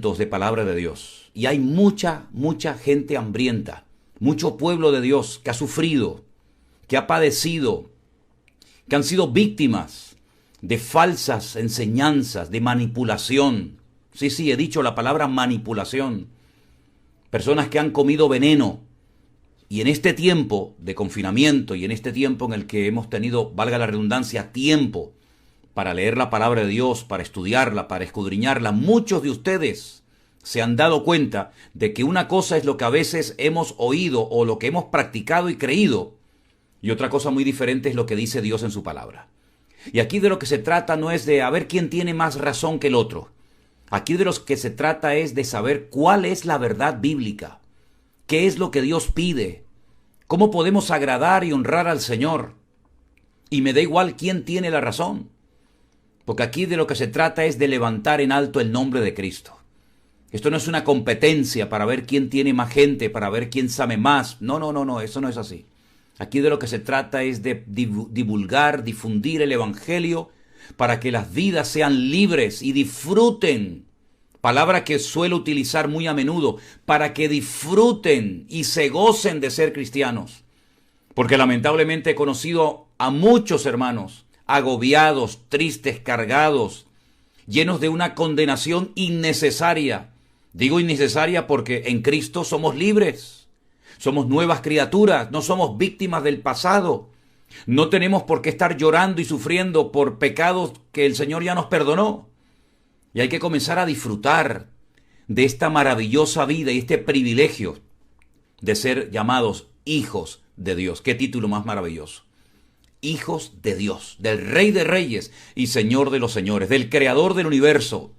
sedientos de palabra de Dios. Y hay mucha gente hambrienta, mucho pueblo de Dios que ha sufrido, que ha padecido, que han sido víctimas de falsas enseñanzas, de manipulación. Sí, he dicho la palabra manipulación. Personas que han comido veneno. Y en este tiempo de confinamiento y en este tiempo en el que hemos tenido, valga la redundancia, tiempo para leer la palabra de Dios, para estudiarla, para escudriñarla, muchos de ustedes se han dado cuenta de que una cosa es lo que a veces hemos oído o lo que hemos practicado y creído, y otra cosa muy diferente es lo que dice Dios en su palabra. Y aquí de lo que se trata no es de a ver quién tiene más razón que el otro. Aquí de lo que se trata es de saber cuál es la verdad bíblica. ¿Qué es lo que Dios pide? ¿Cómo podemos agradar y honrar al Señor? Y me da igual quién tiene la razón. Porque aquí de lo que se trata es de levantar en alto el nombre de Cristo. Esto no es una competencia para ver quién tiene más gente, para ver quién sabe más. No, eso no es así. Aquí de lo que se trata es de divulgar, difundir el Evangelio para que las vidas sean libres y disfruten. Palabra que suelo utilizar muy a menudo, para que disfruten y se gocen de ser cristianos. Porque lamentablemente he conocido a muchos hermanos agobiados, tristes, cargados, llenos de una condenación innecesaria. Digo innecesaria porque en Cristo somos libres, somos nuevas criaturas, no somos víctimas del pasado. No tenemos por qué estar llorando y sufriendo por pecados que el Señor ya nos perdonó. Y hay que comenzar a disfrutar de esta maravillosa vida y este privilegio de ser llamados hijos de Dios. ¡Qué título más maravilloso! Hijos de Dios, del Rey de Reyes y Señor de los Señores, del Creador del universo,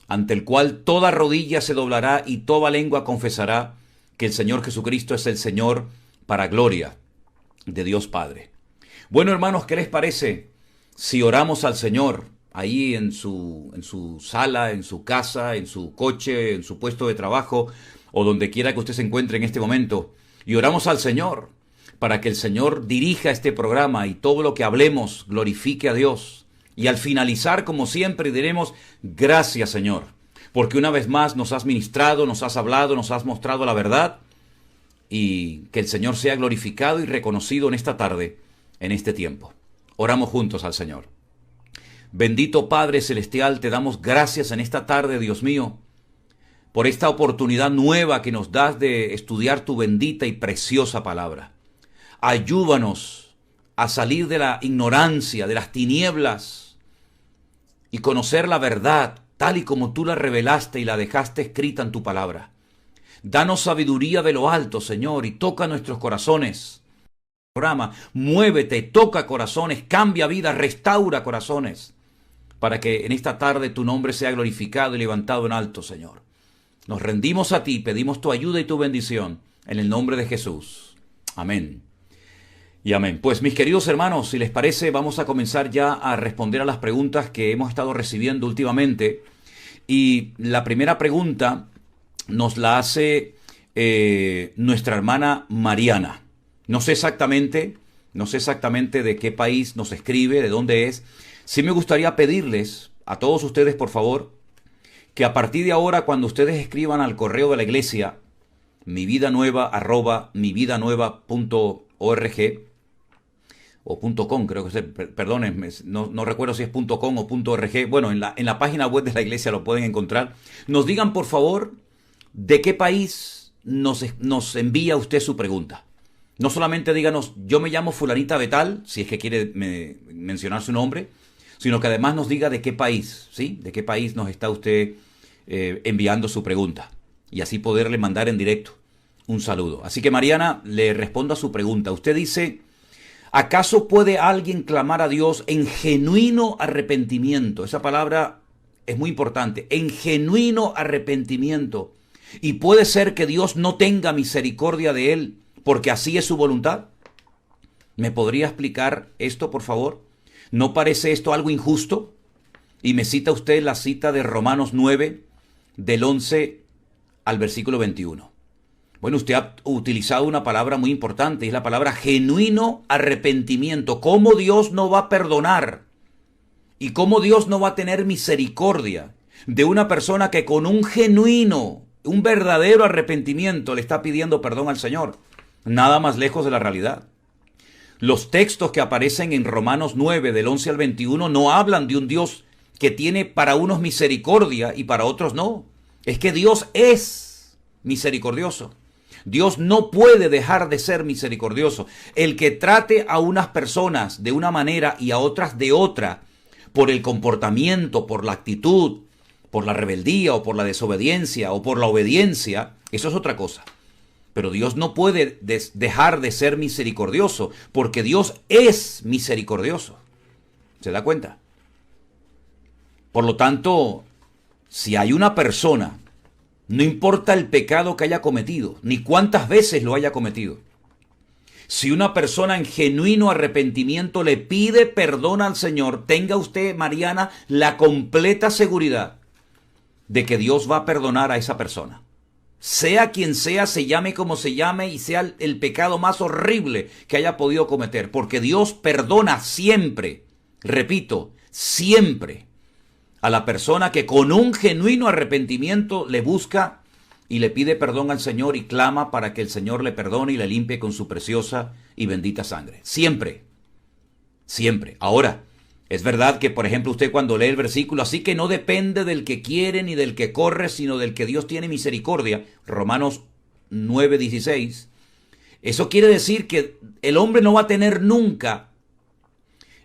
ante el cual toda rodilla se doblará y toda lengua confesará que el Señor Jesucristo es el Señor, para gloria de Dios Padre. Bueno, hermanos, ¿qué les parece si oramos al Señor ahí en su sala, en su casa, en su coche, en su puesto de trabajo o donde quiera que usted se encuentre en este momento, y oramos al Señor para que el Señor dirija este programa y todo lo que hablemos glorifique a Dios? Y al finalizar, como siempre, diremos: gracias, Señor, porque una vez más nos has ministrado, nos has hablado, nos has mostrado la verdad, y que el Señor sea glorificado y reconocido en esta tarde, en este tiempo. Oramos juntos al Señor. Bendito Padre Celestial, te damos gracias en esta tarde, Dios mío, por esta oportunidad nueva que nos das de estudiar tu bendita y preciosa palabra. Ayúdanos a salir de la ignorancia, de las tinieblas, y conocer la verdad tal y como tú la revelaste y la dejaste escrita en tu palabra. Danos sabiduría de lo alto, Señor, y toca nuestros corazones. Muévete, toca corazones, cambia vidas, restaura corazones, para que en esta tarde tu nombre sea glorificado y levantado en alto, Señor. Nos rendimos a ti, pedimos tu ayuda y tu bendición, en el nombre de Jesús. Amén. Y amén. Pues mis queridos hermanos, si les parece, vamos a comenzar ya a responder a las preguntas que hemos estado recibiendo últimamente. Y la primera pregunta nos la hace nuestra hermana Mariana. No sé exactamente de qué país nos escribe, de dónde es. Sí me gustaría pedirles a todos ustedes, por favor, que a partir de ahora, cuando ustedes escriban al correo de la iglesia, mividanueva@mividanueva.org o .com, creo que es, perdónenme, no recuerdo si es .com o .org. Bueno, en la página web de la iglesia lo pueden encontrar. Nos digan, por favor, de qué país nos envía usted su pregunta. No solamente díganos: yo me llamo fulanita de tal, si es que quiere mencionar su nombre, sino que además nos diga de qué país, ¿sí? De qué país nos está usted enviando su pregunta, y así poderle mandar en directo un saludo. Así que Mariana, le respondo a su pregunta. Usted dice: ¿acaso puede alguien clamar a Dios en genuino arrepentimiento? Esa palabra es muy importante, en genuino arrepentimiento. ¿Y puede ser que Dios no tenga misericordia de él porque así es su voluntad? ¿Me podría explicar esto, por favor? ¿No parece esto algo injusto? Y me cita usted la cita de Romanos 9, del 11 al versículo 21. Bueno, usted ha utilizado una palabra muy importante, y es la palabra genuino arrepentimiento. ¿Cómo Dios no va a perdonar? ¿Y cómo Dios no va a tener misericordia de una persona que con un genuino, un verdadero arrepentimiento le está pidiendo perdón al Señor. Nada más lejos de la realidad. Los textos que aparecen en Romanos 9, del 11 al 21, no hablan de un Dios que tiene para unos misericordia y para otros no. Es que Dios es misericordioso. Dios no puede dejar de ser misericordioso. El que trate a unas personas de una manera y a otras de otra, por el comportamiento, por la actitud, por la rebeldía o por la desobediencia o por la obediencia, eso es otra cosa. Pero Dios no puede dejar de ser misericordioso, porque Dios es misericordioso. ¿Se da cuenta? Por lo tanto, si hay una persona, no importa el pecado que haya cometido, ni cuántas veces lo haya cometido, si una persona en genuino arrepentimiento le pide perdón al Señor, tenga usted, Mariana, la completa seguridad de que Dios va a perdonar a esa persona. Sea quien sea, se llame como se llame y sea el pecado más horrible que haya podido cometer, porque Dios perdona siempre, repito, siempre, a la persona que con un genuino arrepentimiento le busca y le pide perdón al Señor y clama para que el Señor le perdone y le limpie con su preciosa y bendita sangre. Siempre, siempre. Ahora, es verdad que, por ejemplo, usted cuando lee el versículo, así que no depende del que quiere ni del que corre, sino del que Dios tiene misericordia, Romanos 9:16, eso quiere decir que el hombre no va a tener nunca,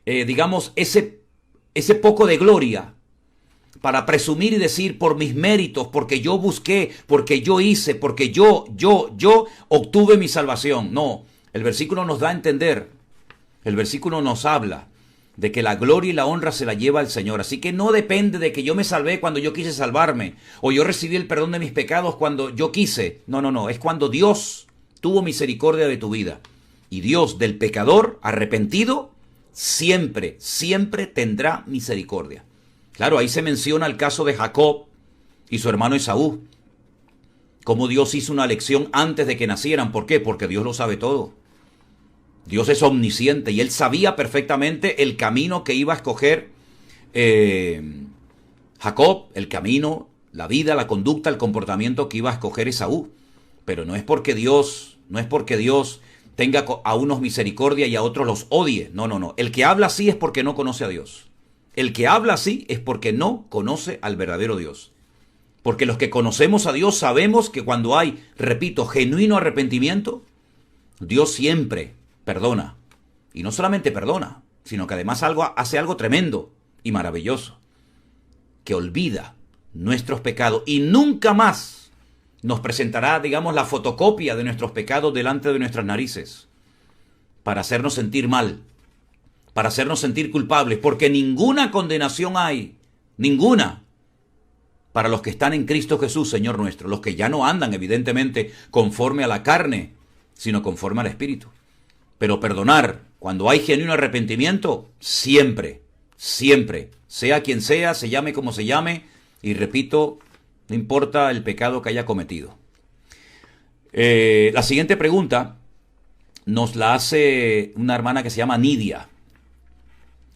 digamos, ese poco de gloria para presumir y decir por mis méritos, porque yo busqué, porque yo hice, porque yo obtuve mi salvación. No, el versículo nos da a entender, el versículo nos habla de que la gloria y la honra se la lleva el Señor. Así que no depende de que yo me salvé cuando yo quise salvarme, o yo recibí el perdón de mis pecados cuando yo quise. No, es cuando Dios tuvo misericordia de tu vida. Y Dios del pecador arrepentido siempre, siempre tendrá misericordia. Claro, ahí se menciona el caso de Jacob y su hermano Esaú. Cómo Dios hizo una elección antes de que nacieran. ¿Por qué? Porque Dios lo sabe todo. Dios es omnisciente y Él sabía perfectamente el camino que iba a escoger Jacob, el camino, la vida, la conducta, el comportamiento que iba a escoger Esaú. Pero no es porque Dios tenga a unos misericordia y a otros los odie. No. El que habla así es porque no conoce a Dios. El que habla así es porque no conoce al verdadero Dios. Porque los que conocemos a Dios sabemos que cuando hay, repito, genuino arrepentimiento, Dios siempre perdona. Y no solamente perdona, sino que además hace algo tremendo y maravilloso. Que olvida nuestros pecados y nunca más nos presentará, digamos, la fotocopia de nuestros pecados delante de nuestras narices para hacernos sentir mal, para hacernos sentir culpables, porque ninguna condenación hay, ninguna, para los que están en Cristo Jesús, Señor nuestro, los que ya no andan, evidentemente, conforme a la carne, sino conforme al Espíritu. Pero perdonar, cuando hay genuino arrepentimiento, siempre, siempre, sea quien sea, se llame como se llame, y repito, no importa el pecado que haya cometido. La siguiente pregunta nos la hace una hermana que se llama Nidia.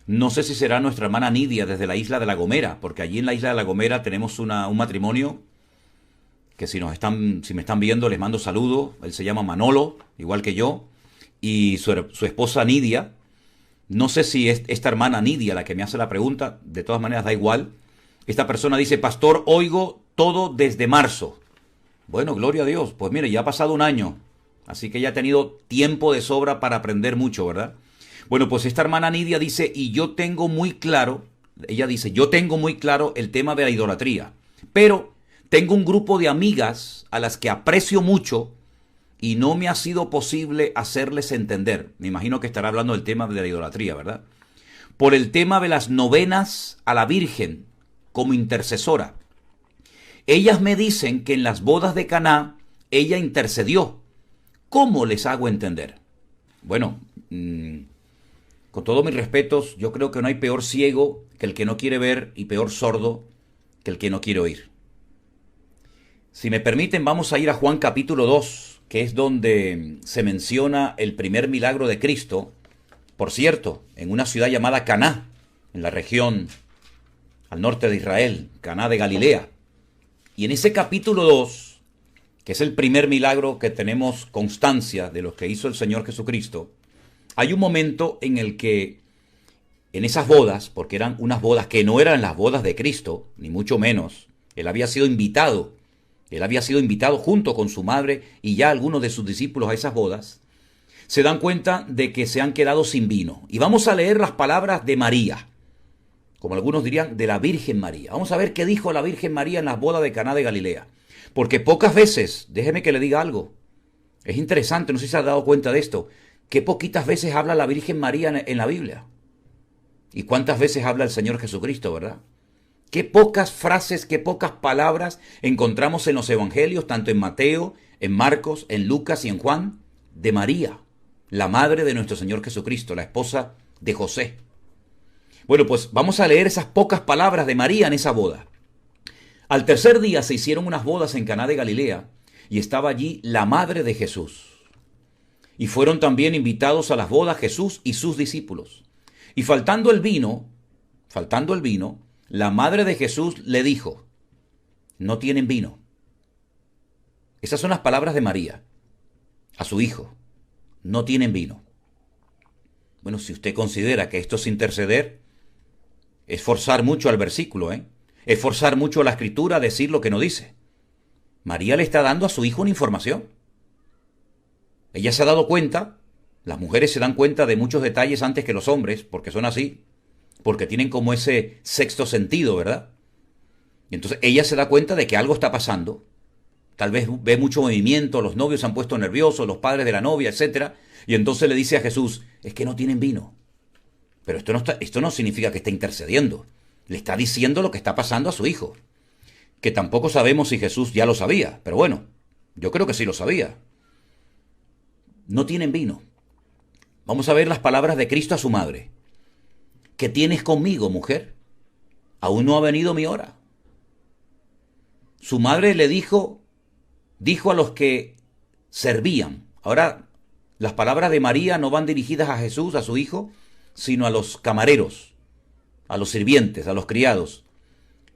No sé si será nuestra hermana Nidia desde la isla de La Gomera, porque allí en la isla de La Gomera tenemos un matrimonio que si me están viendo les mando saludos. Él se llama Manolo, igual que yo, y su esposa Nidia. No sé si es esta hermana Nidia la que me hace la pregunta, de todas maneras da igual. Esta persona dice: pastor, oigo todo desde marzo. Bueno, gloria a Dios. Pues mire, ya ha pasado un año, así que ya ha tenido tiempo de sobra para aprender mucho, ¿verdad? Bueno, pues esta hermana Nidia dice, y yo tengo muy claro, ella dice, yo tengo muy claro el tema de la idolatría, pero tengo un grupo de amigas a las que aprecio mucho y no me ha sido posible hacerles entender. Me imagino que estará hablando del tema de la idolatría, ¿verdad? Por el tema de las novenas a la Virgen como intercesora. Ellas me dicen que en las bodas de Caná ella intercedió. ¿Cómo les hago entender? Bueno, con todos mis respetos, yo creo que no hay peor ciego que el que no quiere ver y peor sordo que el que no quiere oír. Si me permiten, vamos a ir a Juan capítulo 2, que es donde se menciona el primer milagro de Cristo, por cierto, en una ciudad llamada Caná, en la región al norte de Israel, Caná de Galilea. Y en ese capítulo 2, que es el primer milagro que tenemos constancia de lo que hizo el Señor Jesucristo, hay un momento en el que en esas bodas, porque eran unas bodas que no eran las bodas de Cristo, ni mucho menos, él había sido invitado junto con su madre y ya algunos de sus discípulos a esas bodas, se dan cuenta de que se han quedado sin vino. Y vamos a leer las palabras de María, como algunos dirían, de la Virgen María. Vamos a ver qué dijo la Virgen María en las bodas de Caná de Galilea. Porque pocas veces, déjeme que le diga algo, es interesante, no sé si se ha dado cuenta de esto, que poquitas veces habla la Virgen María en la Biblia. ¿Y cuántas veces habla el Señor Jesucristo, verdad? Qué pocas frases, qué pocas palabras encontramos en los evangelios, tanto en Mateo, en Marcos, en Lucas y en Juan, de María, la madre de nuestro Señor Jesucristo, la esposa de José. Bueno, pues vamos a leer esas pocas palabras de María en esa boda. Al tercer día se hicieron unas bodas en Caná de Galilea y estaba allí la madre de Jesús. Y fueron también invitados a las bodas Jesús y sus discípulos. Y faltando el vino, la madre de Jesús le dijo, no tienen vino. Esas son las palabras de María a su hijo, no tienen vino. Bueno, si usted considera que esto es interceder, es forzar mucho al versículo, es forzar mucho a la escritura a decir lo que no dice. María le está dando a su hijo una información. Ella se ha dado cuenta, las mujeres se dan cuenta de muchos detalles antes que los hombres, porque son así, porque tienen como ese sexto sentido, ¿verdad? Y entonces ella se da cuenta de que algo está pasando. Tal vez ve mucho movimiento, los novios se han puesto nerviosos, los padres de la novia, etc. Y entonces le dice a Jesús, es que no tienen vino. Pero esto no significa que esté intercediendo. Le está diciendo lo que está pasando a su hijo. Que tampoco sabemos si Jesús ya lo sabía, pero bueno, yo creo que sí lo sabía. No tienen vino. Vamos a ver las palabras de Cristo a su madre. ¿Qué tienes conmigo, mujer? Aún no ha venido mi hora. Su madre le dijo a los que servían. Ahora, las palabras de María no van dirigidas a Jesús, a su hijo, sino a los camareros, a los sirvientes, a los criados.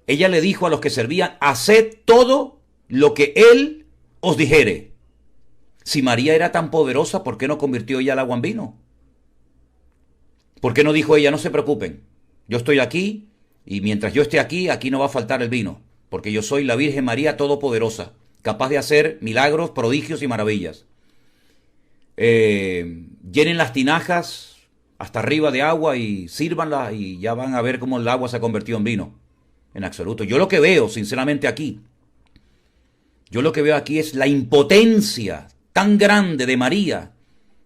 Ella le dijo a los que servían, haced todo lo que él os dijere. Si María era tan poderosa, ¿por qué no convirtió ella el agua en vino? ¿Por qué no dijo ella, no se preocupen, yo estoy aquí y mientras yo esté aquí, aquí no va a faltar el vino, porque yo soy la Virgen María Todopoderosa, capaz de hacer milagros, prodigios y maravillas? Llenen las tinajas hasta arriba de agua y sírvanla y ya van a ver cómo el agua se ha convertido en vino. En absoluto. Yo lo que veo, sinceramente, aquí es la impotencia tan grande de María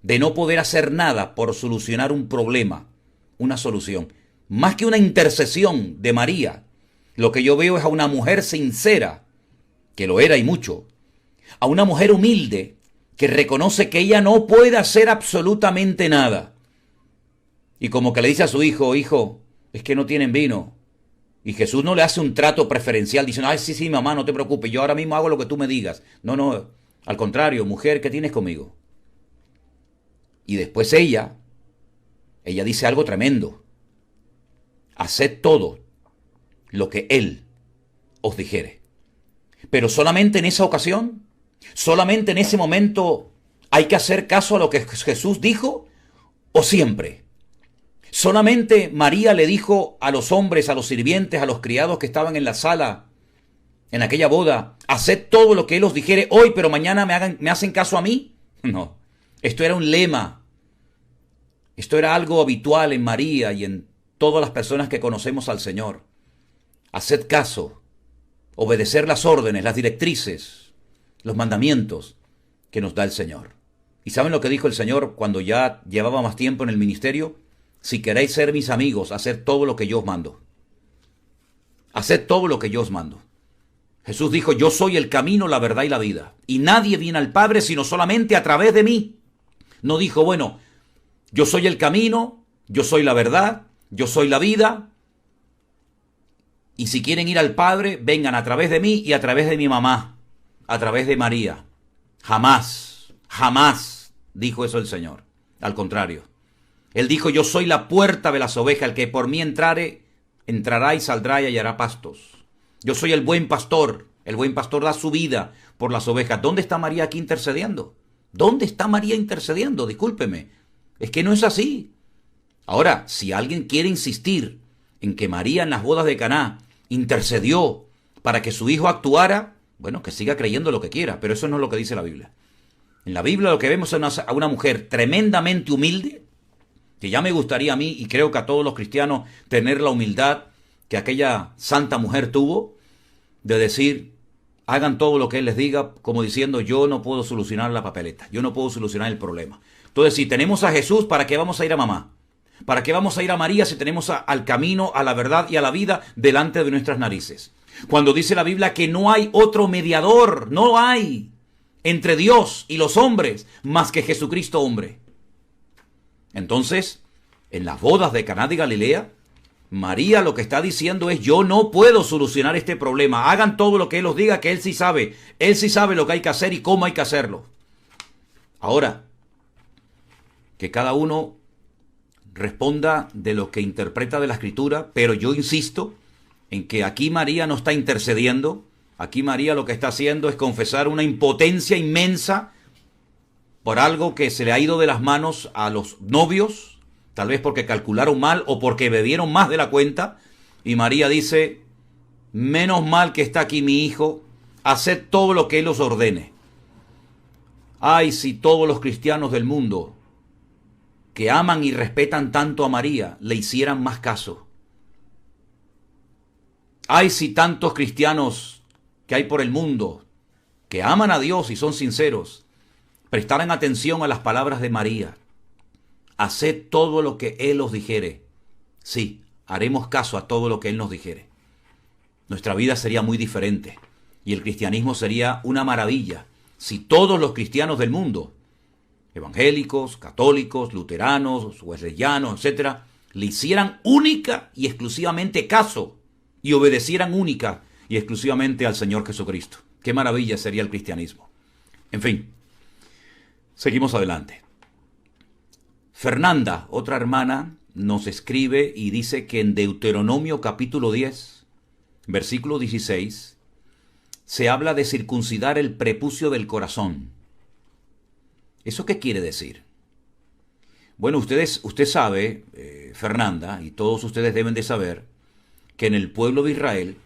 de no poder hacer nada por solucionar un problema, una solución. Más que una intercesión de María, lo que yo veo es a una mujer sincera, que lo era y mucho, a una mujer humilde que reconoce que ella no puede hacer absolutamente nada. Y como que le dice a su hijo, hijo, es que no tienen vino. Y Jesús no le hace un trato preferencial diciendo, ay, sí, mamá, no te preocupes, yo ahora mismo hago lo que tú me digas. No, al contrario, mujer, ¿qué tienes conmigo? Y después ella dice algo tremendo. Haced todo lo que él os dijere. Pero solamente en esa ocasión, solamente en ese momento hay que hacer caso a lo que Jesús dijo, o siempre. Solamente María le dijo a los hombres, a los sirvientes, a los criados que estaban en la sala, en aquella boda, haced todo lo que él os dijere hoy, pero mañana me hacen caso a mí. No, esto era un lema. Esto era algo habitual en María y en todas las personas que conocemos al Señor. Haced caso, obedecer las órdenes, las directrices, los mandamientos que nos da el Señor. ¿Y saben lo que dijo el Señor cuando ya llevaba más tiempo en el ministerio? Si queréis ser mis amigos, haced todo lo que yo os mando. Haced todo lo que yo os mando. Jesús dijo, yo soy el camino, la verdad y la vida. Y nadie viene al Padre sino solamente a través de mí. No dijo, bueno, yo soy el camino, yo soy la verdad, yo soy la vida. Y si quieren ir al Padre, vengan a través de mí y a través de mi mamá, a través de María. Jamás, jamás dijo eso el Señor. Al contrario. Él dijo, yo soy la puerta de las ovejas, el que por mí entrare entrará y saldrá y hallará pastos. Yo soy el buen pastor da su vida por las ovejas. ¿Dónde está María aquí intercediendo? ¿Dónde está María intercediendo? Discúlpeme, es que no es así. Ahora, si alguien quiere insistir en que María en las bodas de Caná intercedió para que su hijo actuara, bueno, que siga creyendo lo que quiera, pero eso no es lo que dice la Biblia. En la Biblia lo que vemos es a una mujer tremendamente humilde, que ya me gustaría a mí, y creo que a todos los cristianos, tener la humildad que aquella santa mujer tuvo, de decir, hagan todo lo que Él les diga, como diciendo, yo no puedo solucionar la papeleta, yo no puedo solucionar el problema. Entonces, si tenemos a Jesús, ¿para qué vamos a ir a mamá? ¿Para qué vamos a ir a María si tenemos al camino, a la verdad y a la vida delante de nuestras narices? Cuando dice la Biblia que no hay otro mediador, no hay entre Dios y los hombres más que Jesucristo hombre. Entonces, en las bodas de Caná de Galilea, María lo que está diciendo es, yo no puedo solucionar este problema. Hagan todo lo que Él os diga, que Él sí sabe lo que hay que hacer y cómo hay que hacerlo. Ahora, que cada uno responda de lo que interpreta de la Escritura, pero yo insisto en que aquí María no está intercediendo, aquí María lo que está haciendo es confesar una impotencia inmensa por algo que se le ha ido de las manos a los novios, tal vez porque calcularon mal o porque bebieron más de la cuenta, y María dice, menos mal que está aquí mi hijo, haced todo lo que Él os ordene. Ay, si todos los cristianos del mundo que aman y respetan tanto a María le hicieran más caso. Ay, si tantos cristianos que hay por el mundo que aman a Dios y son sinceros, prestaran atención a las palabras de María. Haced todo lo que Él os dijere. Sí, haremos caso a todo lo que Él nos dijere. Nuestra vida sería muy diferente y el cristianismo sería una maravilla si todos los cristianos del mundo, evangélicos, católicos, luteranos, wesleyanos, etc., le hicieran única y exclusivamente caso y obedecieran única y exclusivamente al Señor Jesucristo. Qué maravilla sería el cristianismo. En fin, seguimos adelante. Fernanda, otra hermana, nos escribe y dice que en Deuteronomio capítulo 10, versículo 16, se habla de circuncidar el prepucio del corazón. ¿Eso qué quiere decir? Bueno, usted sabe, Fernanda, y todos ustedes deben de saber, que en el pueblo de Israel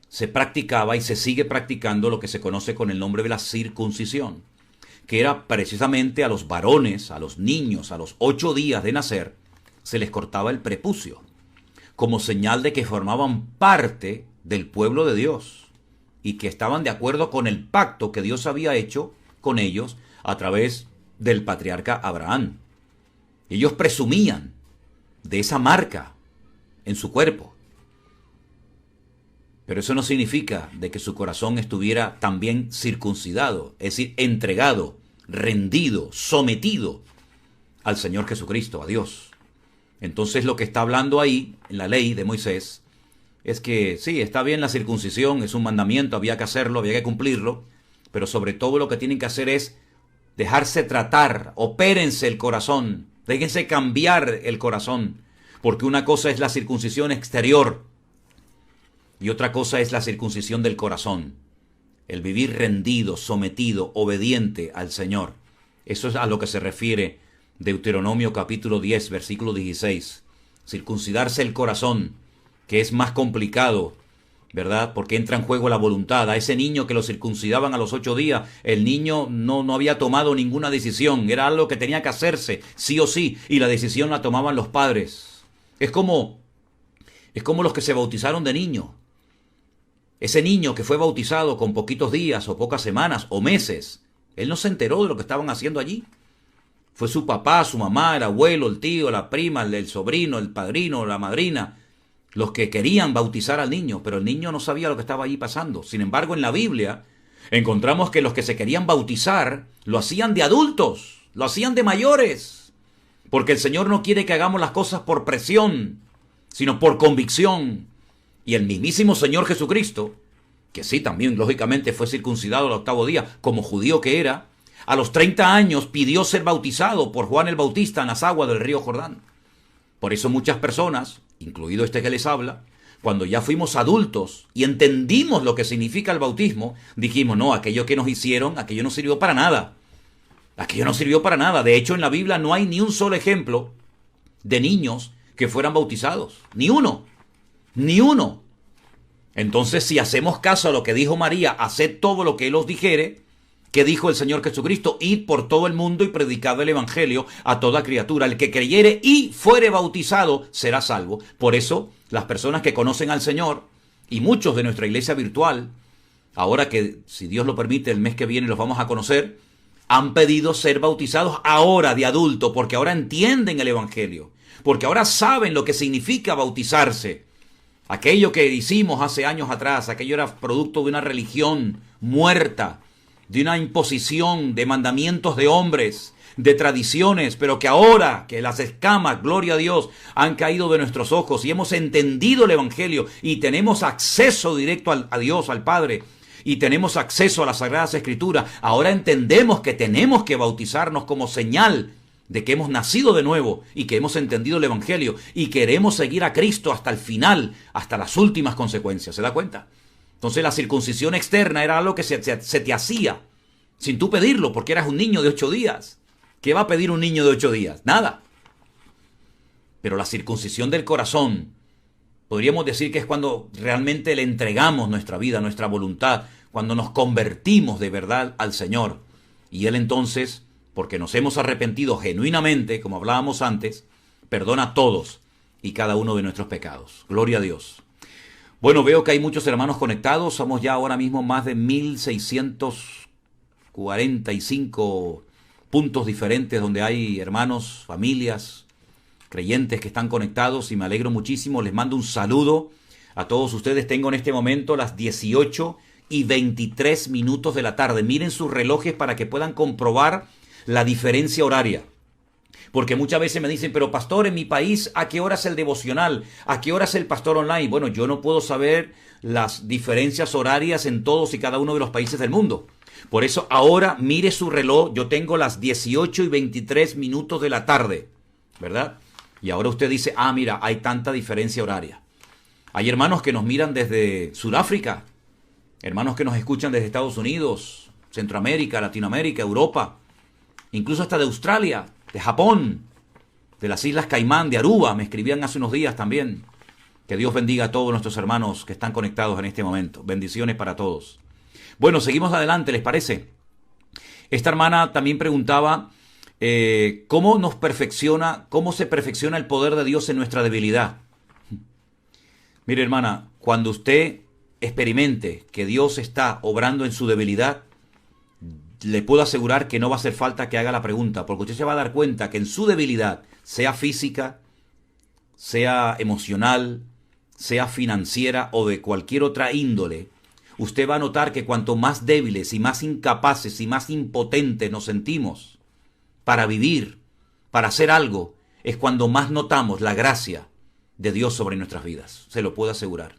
se practicaba y se sigue practicando lo que se conoce con el nombre de la circuncisión, que era precisamente a los varones, a los niños, a los 8 días de nacer, se les cortaba el prepucio, como señal de que formaban parte del pueblo de Dios y que estaban de acuerdo con el pacto que Dios había hecho con ellos a través del patriarca Abraham. Ellos presumían de esa marca en su cuerpo. Pero eso no significa de que su corazón estuviera también circuncidado, es decir, entregado, rendido, sometido al Señor Jesucristo, a Dios. Entonces lo que está hablando ahí, en la ley de Moisés, es que sí, está bien la circuncisión, es un mandamiento, había que hacerlo, había que cumplirlo, pero sobre todo lo que tienen que hacer es dejarse tratar, opérense el corazón, déjense cambiar el corazón, porque una cosa es la circuncisión exterior y otra cosa es la circuncisión del corazón, el vivir rendido, sometido, obediente al Señor. Eso es a lo que se refiere Deuteronomio capítulo 10, versículo 16. Circuncidarse el corazón, que es más complicado, ¿verdad? Porque entra en juego la voluntad. A ese niño que lo circuncidaban a los 8 días, el niño no había tomado ninguna decisión. Era algo que tenía que hacerse, sí o sí, y la decisión la tomaban los padres. Es como los que se bautizaron de niño. Ese niño que fue bautizado con poquitos días o pocas semanas o meses, él no se enteró de lo que estaban haciendo allí. Fue su papá, su mamá, el abuelo, el tío, la prima, el sobrino, el padrino, la madrina, los que querían bautizar al niño, pero el niño no sabía lo que estaba allí pasando. Sin embargo, en la Biblia encontramos que los que se querían bautizar lo hacían de adultos, lo hacían de mayores, porque el Señor no quiere que hagamos las cosas por presión, sino por convicción. Y el mismísimo Señor Jesucristo, que sí, también lógicamente fue circuncidado al 8º día, como judío que era, a los 30 años pidió ser bautizado por Juan el Bautista en las aguas del río Jordán. Por eso muchas personas, incluido este que les habla, cuando ya fuimos adultos y entendimos lo que significa el bautismo, dijimos, no, aquello que nos hicieron, aquello no sirvió para nada. Aquello no sirvió para nada. De hecho, en la Biblia no hay ni un solo ejemplo de niños que fueran bautizados. Ni uno. Ni uno. Entonces, si hacemos caso a lo que dijo María, haced todo lo que Él os dijere, ¿qué dijo el Señor Jesucristo? Id por todo el mundo y predicad el Evangelio a toda criatura. El que creyere y fuere bautizado será salvo. Por eso, las personas que conocen al Señor, y muchos de nuestra iglesia virtual, ahora que, si Dios lo permite, el mes que viene los vamos a conocer, han pedido ser bautizados ahora de adulto, porque ahora entienden el Evangelio, porque ahora saben lo que significa bautizarse. Aquello que hicimos hace años atrás, aquello era producto de una religión muerta, de una imposición de mandamientos de hombres, de tradiciones, pero que ahora que las escamas, gloria a Dios, han caído de nuestros ojos y hemos entendido el Evangelio y tenemos acceso directo a Dios, al Padre, y tenemos acceso a las Sagradas Escrituras, ahora entendemos que tenemos que bautizarnos como señal de que hemos nacido de nuevo y que hemos entendido el Evangelio y queremos seguir a Cristo hasta el final, hasta las últimas consecuencias. ¿Se da cuenta? Entonces la circuncisión externa era algo que se te hacía sin tú pedirlo, porque eras un niño de 8 días. ¿Qué va a pedir un niño de 8 días? Nada. Pero la circuncisión del corazón, podríamos decir que es cuando realmente le entregamos nuestra vida, nuestra voluntad, cuando nos convertimos de verdad al Señor. Y Él entonces, porque nos hemos arrepentido genuinamente, como hablábamos antes, perdona todos y cada uno de nuestros pecados. Gloria a Dios. Bueno, veo que hay muchos hermanos conectados. Somos ya ahora mismo más de 1645 puntos diferentes donde hay hermanos, familias, creyentes que están conectados y me alegro muchísimo. Les mando un saludo a todos ustedes. Tengo en este momento las 18:23 de la tarde. Miren sus relojes para que puedan comprobar la diferencia horaria. Porque muchas veces me dicen, pero pastor, en mi país, ¿a qué hora es el devocional? ¿A qué hora es el pastor online? Bueno, yo no puedo saber las diferencias horarias en todos y cada uno de los países del mundo. Por eso ahora mire su reloj, yo tengo las 18:23 de la tarde, ¿verdad? Y ahora usted dice, mira, hay tanta diferencia horaria. Hay hermanos que nos miran desde Sudáfrica, hermanos que nos escuchan desde Estados Unidos, Centroamérica, Latinoamérica, Europa, incluso hasta de Australia, de Japón, de las Islas Caimán, de Aruba, me escribían hace unos días también. Que Dios bendiga a todos nuestros hermanos que están conectados en este momento. Bendiciones para todos. Bueno, seguimos adelante, ¿les parece? Esta hermana también preguntaba cómo se perfecciona el poder de Dios en nuestra debilidad. Mire, hermana, cuando usted experimente que Dios está obrando en su debilidad, le puedo asegurar que no va a hacer falta que haga la pregunta, porque usted se va a dar cuenta que en su debilidad, sea física, sea emocional, sea financiera o de cualquier otra índole, usted va a notar que cuanto más débiles y más incapaces y más impotentes nos sentimos para vivir, para hacer algo, es cuando más notamos la gracia de Dios sobre nuestras vidas. Se lo puedo asegurar.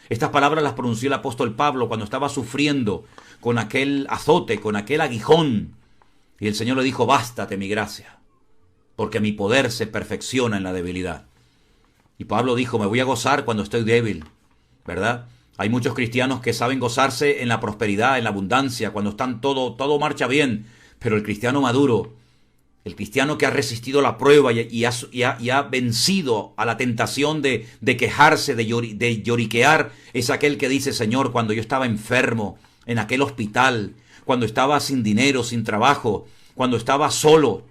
Estas palabras las pronunció el apóstol Pablo cuando estaba sufriendo con aquel azote, con aquel aguijón. Y el Señor le dijo, bástate mi gracia, porque mi poder se perfecciona en la debilidad. Y Pablo dijo, me voy a gozar cuando estoy débil, ¿verdad? Hay muchos cristianos que saben gozarse en la prosperidad, en la abundancia, cuando están todo marcha bien. Pero el cristiano maduro, el cristiano que ha resistido la prueba y ha vencido a la tentación de quejarse, de lloriquear, es aquel que dice, Señor, cuando yo estaba enfermo en aquel hospital, cuando estaba sin dinero, sin trabajo, cuando estaba solo,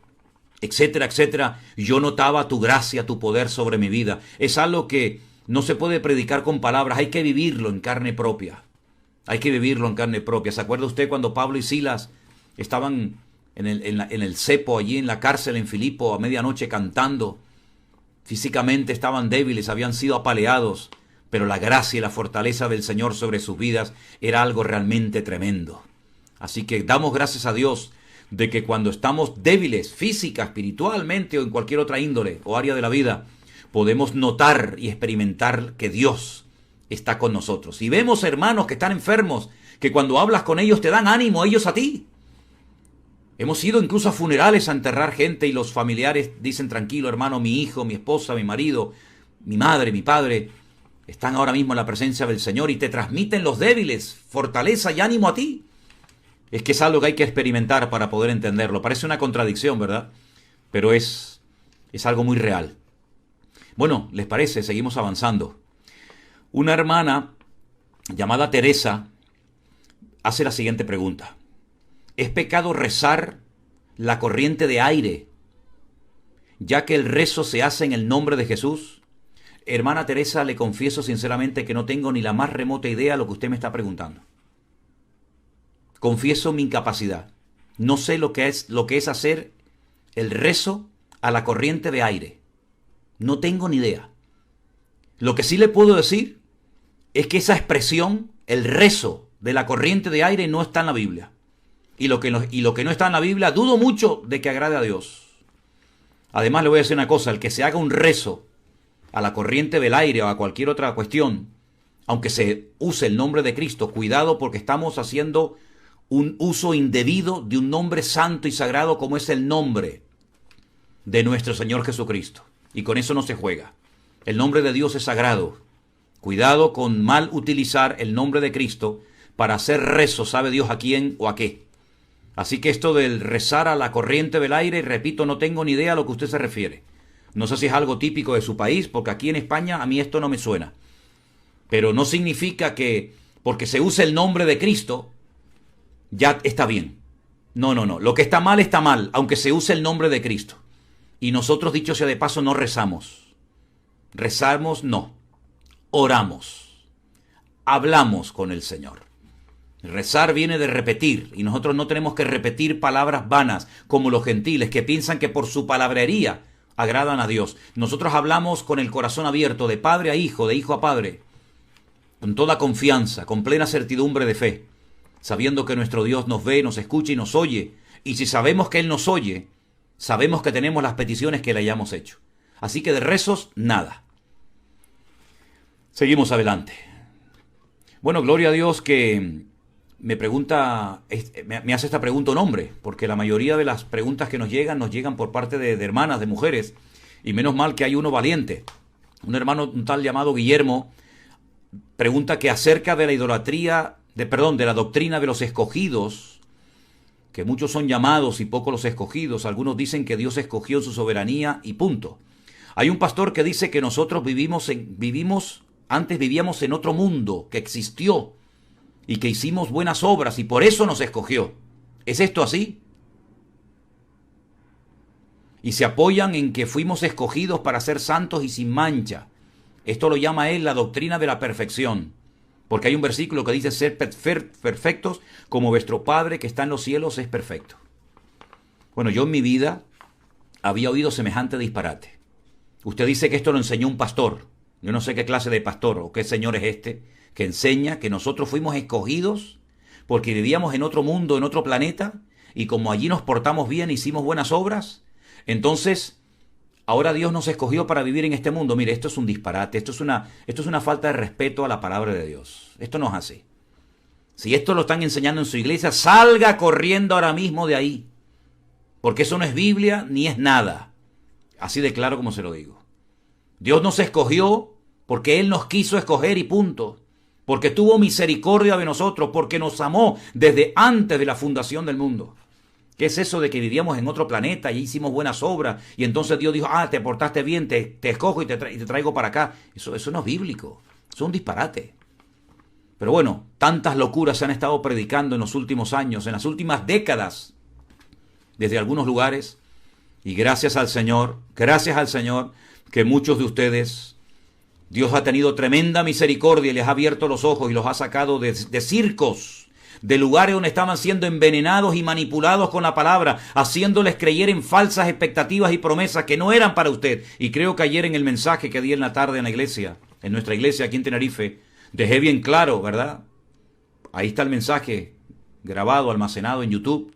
etcétera, etcétera, yo notaba tu gracia, tu poder sobre mi vida. Es algo que no se puede predicar con palabras, hay que vivirlo en carne propia. Hay que vivirlo en carne propia. ¿Se acuerda usted cuando Pablo y Silas estaban en el cepo, allí en la cárcel en Filipo, a medianoche cantando? Físicamente estaban débiles, habían sido apaleados, pero la gracia y la fortaleza del Señor sobre sus vidas era algo realmente tremendo. Así que damos gracias a Dios de que cuando estamos débiles, física, espiritualmente o en cualquier otra índole o área de la vida, podemos notar y experimentar que Dios está con nosotros. Y vemos hermanos que están enfermos, que cuando hablas con ellos te dan ánimo, ellos a ti. Hemos ido incluso a funerales a enterrar gente y los familiares dicen, tranquilo hermano, mi hijo, mi esposa, mi marido, mi madre, mi padre, están ahora mismo en la presencia del Señor y te transmiten los débiles fortaleza y ánimo a ti. Es que es algo que hay que experimentar para poder entenderlo. Parece una contradicción, ¿verdad? Pero es algo muy real. Bueno, ¿les parece? Seguimos avanzando. Una hermana llamada Teresa hace la siguiente pregunta. ¿Es pecado rezar la corriente de aire, ya que el rezo se hace en el nombre de Jesús? Hermana Teresa, le confieso sinceramente que no tengo ni la más remota idea de lo que usted me está preguntando. Confieso mi incapacidad. No sé lo que es hacer el rezo a la corriente de aire. No tengo ni idea. Lo que sí le puedo decir es que esa expresión, el rezo de la corriente de aire, no está en la Biblia. Y lo que no está en la Biblia, dudo mucho de que agrade a Dios. Además, le voy a decir una cosa, el que se haga un rezo a la corriente del aire o a cualquier otra cuestión, aunque se use el nombre de Cristo, cuidado porque estamos haciendo un uso indebido de un nombre santo y sagrado como es el nombre de nuestro Señor Jesucristo. Y con eso no se juega. El nombre de Dios es sagrado. Cuidado con mal utilizar el nombre de Cristo para hacer rezo, sabe Dios a quién o a qué. Así que esto del rezar a la corriente del aire, repito, no tengo ni idea a lo que usted se refiere. No sé si es algo típico de su país, porque aquí en España a mí esto no me suena. Pero no significa que porque se use el nombre de Cristo, ya está bien. No. Lo que está mal, aunque se use el nombre de Cristo. Y nosotros, dicho sea de paso, no rezamos. Rezamos, no. Oramos. Hablamos con el Señor. Rezar viene de repetir, y nosotros no tenemos que repetir palabras vanas, como los gentiles, que piensan que por su palabrería agradan a Dios. Nosotros hablamos con el corazón abierto, de padre a hijo, de hijo a padre, con toda confianza, con plena certidumbre de fe, sabiendo que nuestro Dios nos ve, nos escucha y nos oye. Y si sabemos que Él nos oye, sabemos que tenemos las peticiones que le hayamos hecho. Así que de rezos, nada. Seguimos adelante. Bueno, gloria a Dios que me hace esta pregunta un hombre, porque la mayoría de las preguntas que nos llegan por parte de hermanas, de mujeres, y menos mal que hay uno valiente. Un hermano, un tal llamado Guillermo, pregunta que acerca de la idolatría, de la doctrina de los escogidos, que muchos son llamados y pocos los escogidos. Algunos dicen que Dios escogió en su soberanía y punto. Hay un pastor que dice que nosotros antes vivíamos en otro mundo que existió y que hicimos buenas obras y por eso nos escogió. ¿Es esto así? Y se apoyan en que fuimos escogidos para ser santos y sin mancha. Esto lo llama él la doctrina de la perfección. Porque hay un versículo que dice ser perfectos como vuestro Padre que está en los cielos es perfecto. Bueno, yo en mi vida había oído semejante disparate. Usted dice que esto lo enseñó un pastor. Yo no sé qué clase de pastor o qué señor es este que enseña que nosotros fuimos escogidos porque vivíamos en otro mundo, en otro planeta, y como allí nos portamos bien, hicimos buenas obras, entonces ahora Dios nos escogió para vivir en este mundo. Mire, esto es un disparate, esto es una falta de respeto a la palabra de Dios. Esto no es así. Si esto lo están enseñando en su iglesia, salga corriendo ahora mismo de ahí, porque eso no es Biblia ni es nada. Así de claro como se lo digo. Dios nos escogió porque Él nos quiso escoger y punto. Porque tuvo misericordia de nosotros, porque nos amó desde antes de la fundación del mundo. ¿Qué es eso de que vivíamos en otro planeta y hicimos buenas obras? Y entonces Dios dijo, te portaste bien, te escojo y te traigo para acá. Eso no es bíblico, eso es un disparate. Pero bueno, tantas locuras se han estado predicando en los últimos años, en las últimas décadas, desde algunos lugares. Y gracias al Señor, que muchos de ustedes, Dios ha tenido tremenda misericordia y les ha abierto los ojos y los ha sacado de circos, de lugares donde estaban siendo envenenados y manipulados con la palabra, haciéndoles creer en falsas expectativas y promesas que no eran para usted. Y creo que ayer en el mensaje que di en la tarde en la iglesia, en nuestra iglesia aquí en Tenerife, dejé bien claro, ¿verdad? Ahí está el mensaje grabado, almacenado en YouTube.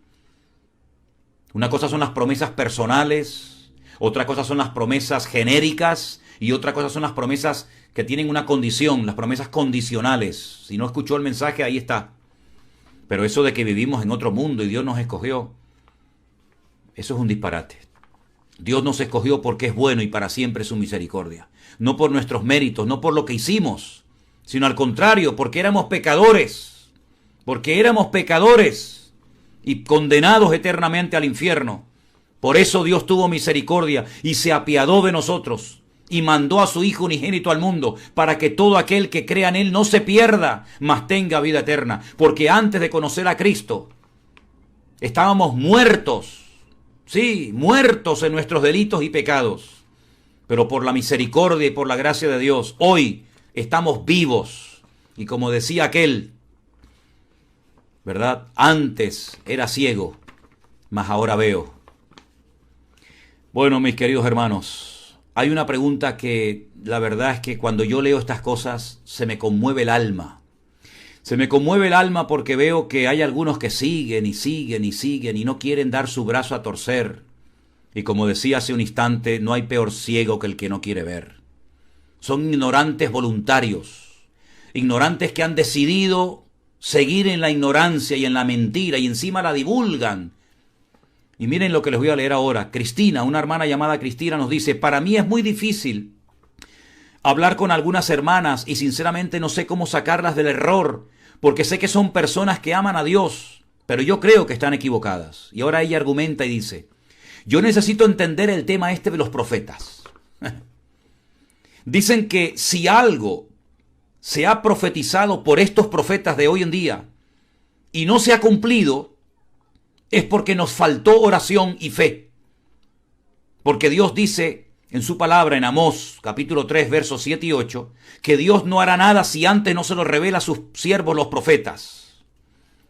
Una cosa son las promesas personales, otra cosa son las promesas genéricas y otra cosa son las promesas que tienen una condición, las promesas condicionales. Si no escuchó el mensaje, ahí está. Pero eso de que vivimos en otro mundo y Dios nos escogió, eso es un disparate. Dios nos escogió porque es bueno y para siempre es su misericordia. No por nuestros méritos, no por lo que hicimos, sino al contrario, porque éramos pecadores. Porque éramos pecadores y condenados eternamente al infierno. Por eso Dios tuvo misericordia y se apiadó de nosotros y mandó a su Hijo unigénito al mundo para que todo aquel que crea en Él no se pierda, mas tenga vida eterna. Porque antes de conocer a Cristo, estábamos muertos, sí, muertos en nuestros delitos y pecados. Pero por la misericordia y por la gracia de Dios, hoy estamos vivos. Y como decía aquel, ¿verdad? Antes era ciego, mas ahora veo. Bueno, mis queridos hermanos, hay una pregunta que la verdad es que cuando yo leo estas cosas se me conmueve el alma. Se me conmueve el alma porque veo que hay algunos que siguen y siguen y siguen y no quieren dar su brazo a torcer. Y como decía hace un instante, no hay peor ciego que el que no quiere ver. Son ignorantes voluntarios, ignorantes que han decidido seguir en la ignorancia y en la mentira y encima la divulgan. Y miren lo que les voy a leer ahora. Cristina, una hermana llamada Cristina nos dice, para mí es muy difícil hablar con algunas hermanas y sinceramente no sé cómo sacarlas del error, porque sé que son personas que aman a Dios, pero yo creo que están equivocadas. Y ahora ella argumenta y dice, yo necesito entender el tema este de los profetas. Dicen que si algo se ha profetizado por estos profetas de hoy en día y no se ha cumplido, es porque nos faltó oración y fe. Porque Dios dice en su palabra en Amós, capítulo 3, versos 7 y 8, que Dios no hará nada si antes no se lo revela a sus siervos los profetas.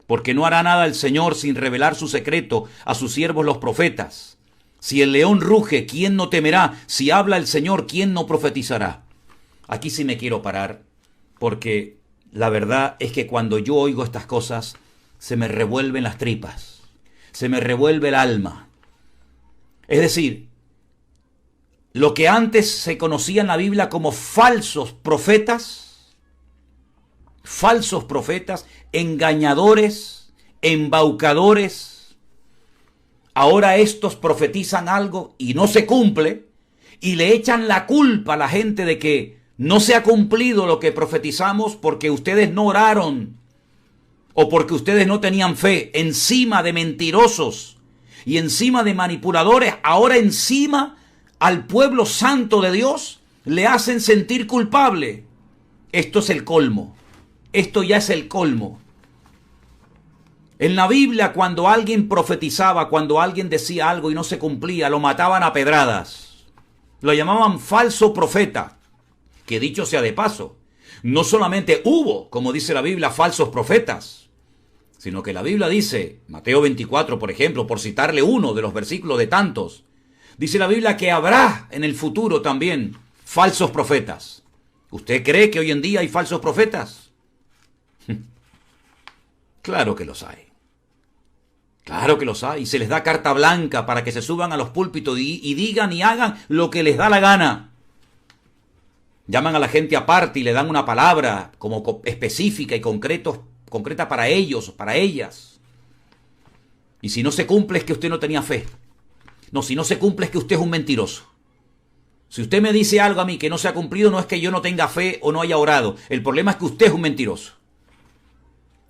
Porque no hará nada el Señor sin revelar su secreto a sus siervos los profetas. Si el león ruge, ¿quién no temerá? Si habla el Señor, ¿quién no profetizará? Aquí sí me quiero parar, porque la verdad es que cuando yo oigo estas cosas, se me revuelven las tripas, se me revuelve el alma. Es decir, lo que antes se conocía en la Biblia como falsos profetas, engañadores, embaucadores, ahora estos profetizan algo y no se cumple y le echan la culpa a la gente de que no se ha cumplido lo que profetizamos porque ustedes no oraron o porque ustedes no tenían fe. Encima de mentirosos y encima de manipuladores, ahora encima al pueblo santo de Dios le hacen sentir culpable. Esto es el colmo. Esto ya es el colmo. En la Biblia, cuando alguien profetizaba, cuando alguien decía algo y no se cumplía, lo mataban a pedradas. Lo llamaban falso profeta. Que dicho sea de paso, no solamente hubo, como dice la Biblia, falsos profetas, sino que la Biblia dice, Mateo 24, por ejemplo, por citarle uno de los versículos de tantos, dice la Biblia que habrá en el futuro también falsos profetas. ¿Usted cree que hoy en día hay falsos profetas? Claro que los hay. Claro que los hay. Y se les da carta blanca para que se suban a los púlpitos y digan y hagan lo que les da la gana. Llaman a la gente aparte y le dan una palabra como específica y concreta para ellos, para ellas. Y si no se cumple es que usted no tenía fe. No, si no se cumple es que usted es un mentiroso. Si usted me dice algo a mí que no se ha cumplido, no es que yo no tenga fe o no haya orado. El problema es que usted es un mentiroso.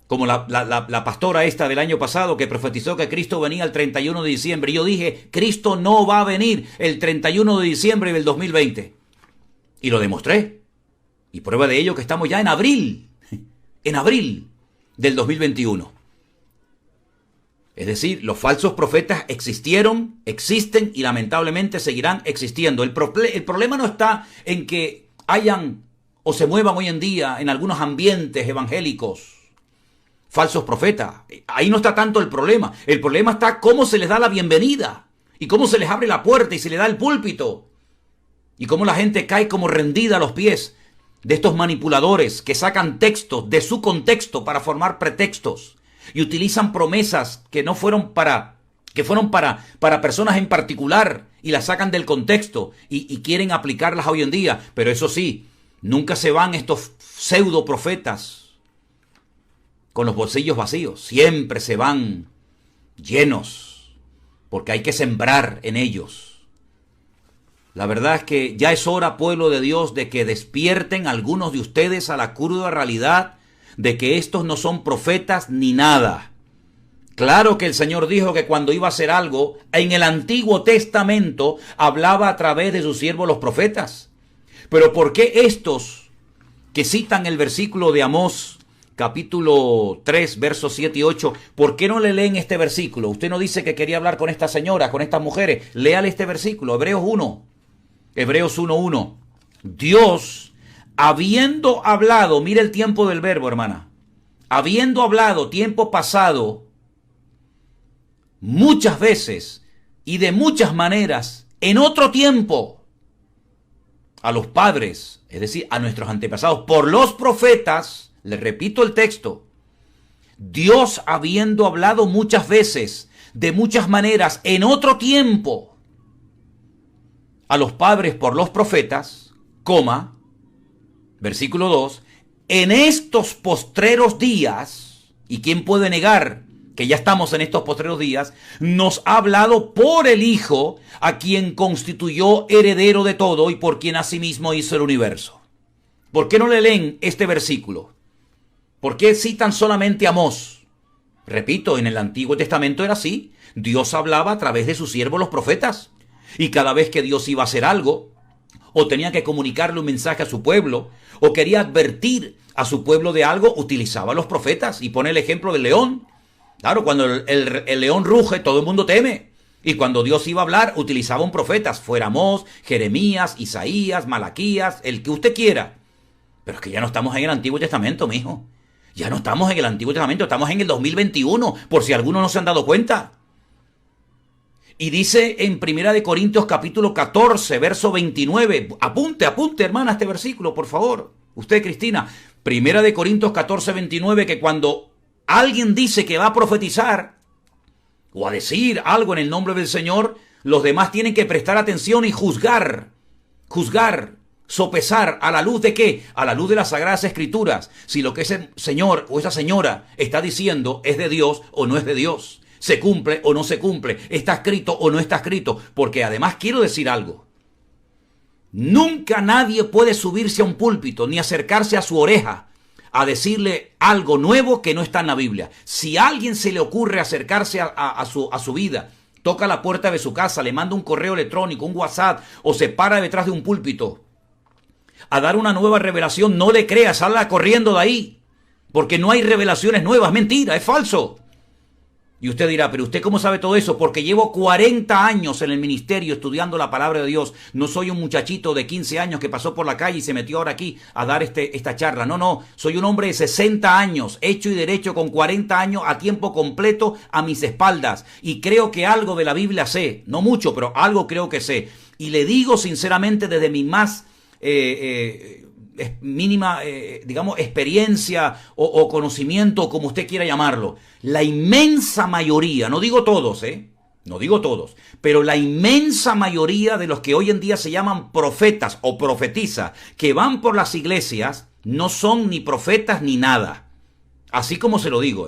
Como la pastora esta del año pasado que profetizó que Cristo venía el 31 de diciembre. Y yo dije, Cristo no va a venir el 31 de diciembre del 2020. Y lo demostré. Y prueba de ello que estamos ya en abril del 2021. Es decir, los falsos profetas existieron, existen y lamentablemente seguirán existiendo. El problema no está en que hayan o se muevan hoy en día en algunos ambientes evangélicos falsos profetas. Ahí no está tanto el problema. El problema está cómo se les da la bienvenida y cómo se les abre la puerta y se les da el púlpito y cómo la gente cae como rendida a los pies de estos manipuladores que sacan textos de su contexto para formar pretextos y utilizan promesas que no fueron para personas en particular y las sacan del contexto y quieren aplicarlas hoy en día. Pero eso sí, nunca se van estos pseudo profetas con los bolsillos vacíos, siempre se van llenos, porque hay que sembrar en ellos. La verdad es que ya es hora, pueblo de Dios, de que despierten algunos de ustedes a la cruda realidad de que estos no son profetas ni nada. Claro que el Señor dijo que cuando iba a hacer algo, en el Antiguo Testamento hablaba a través de sus siervos los profetas. Pero ¿por qué estos que citan el versículo de Amós, capítulo 3, versos 7 y 8, ¿por qué no le leen este versículo? Usted no dice que quería hablar con esta señora, con estas mujeres. Léale este versículo, Hebreos 1. Hebreos 1:1. Dios, habiendo hablado, mire el tiempo del verbo, hermana, habiendo hablado tiempo pasado, muchas veces y de muchas maneras, en otro tiempo, a los padres, es decir, a nuestros antepasados, por los profetas, le repito el texto, Dios habiendo hablado muchas veces, de muchas maneras, en otro tiempo, a los padres por los profetas, coma, versículo 2, en estos postreros días, ¿y quién puede negar que ya estamos en estos postreros días? Nos ha hablado por el Hijo, a quien constituyó heredero de todo y por quien asimismo hizo el universo. ¿Por qué no le leen este versículo? ¿Por qué citan solamente a Amós? Repito, en el Antiguo Testamento era así. Dios hablaba a través de sus siervos los profetas. Y cada vez que Dios iba a hacer algo, o tenía que comunicarle un mensaje a su pueblo, o quería advertir a su pueblo de algo, utilizaba a los profetas. Y pone el ejemplo del león. Claro, cuando el león ruge, todo el mundo teme. Y cuando Dios iba a hablar, utilizaba un profeta, fuera Amós, Jeremías, Isaías, Malaquías, el que usted quiera. Pero es que ya no estamos en el Antiguo Testamento, mijo. Ya no estamos en el Antiguo Testamento, estamos en el 2021, por si algunos no se han dado cuenta. Y dice en 1 Corintios capítulo 14, verso 29, apunte hermana este versículo, por favor. Usted, Cristina, 1 Corintios 14, 29, que cuando alguien dice que va a profetizar o a decir algo en el nombre del Señor, los demás tienen que prestar atención y juzgar, sopesar, ¿a la luz de qué? A la luz de las Sagradas Escrituras, si lo que ese señor o esa señora está diciendo es de Dios o no es de Dios. ¿Se cumple o no se cumple? ¿Está escrito o no está escrito? Porque además quiero decir algo. Nunca nadie puede subirse a un púlpito ni acercarse a su oreja a decirle algo nuevo que no está en la Biblia. Si a alguien se le ocurre acercarse a su vida, toca la puerta de su casa, le manda un correo electrónico, un WhatsApp, o se para detrás de un púlpito a dar una nueva revelación, no le crea, salga corriendo de ahí, porque no hay revelaciones nuevas. Mentira, es falso. Y usted dirá, pero ¿usted cómo sabe todo eso? Porque llevo 40 años en el ministerio estudiando la palabra de Dios. No soy un muchachito de 15 años que pasó por la calle y se metió ahora aquí a dar esta charla. No, soy un hombre de 60 años, hecho y derecho, con 40 años a tiempo completo a mis espaldas. Y creo que algo de la Biblia sé. No mucho, pero algo creo que sé. Y le digo sinceramente desde mi más mínima, digamos, experiencia o conocimiento, como usted quiera llamarlo, la inmensa mayoría, no digo todos, no digo todos, pero la inmensa mayoría de los que hoy en día se llaman profetas o profetizas, que van por las iglesias, no son ni profetas ni nada. Así como se lo digo,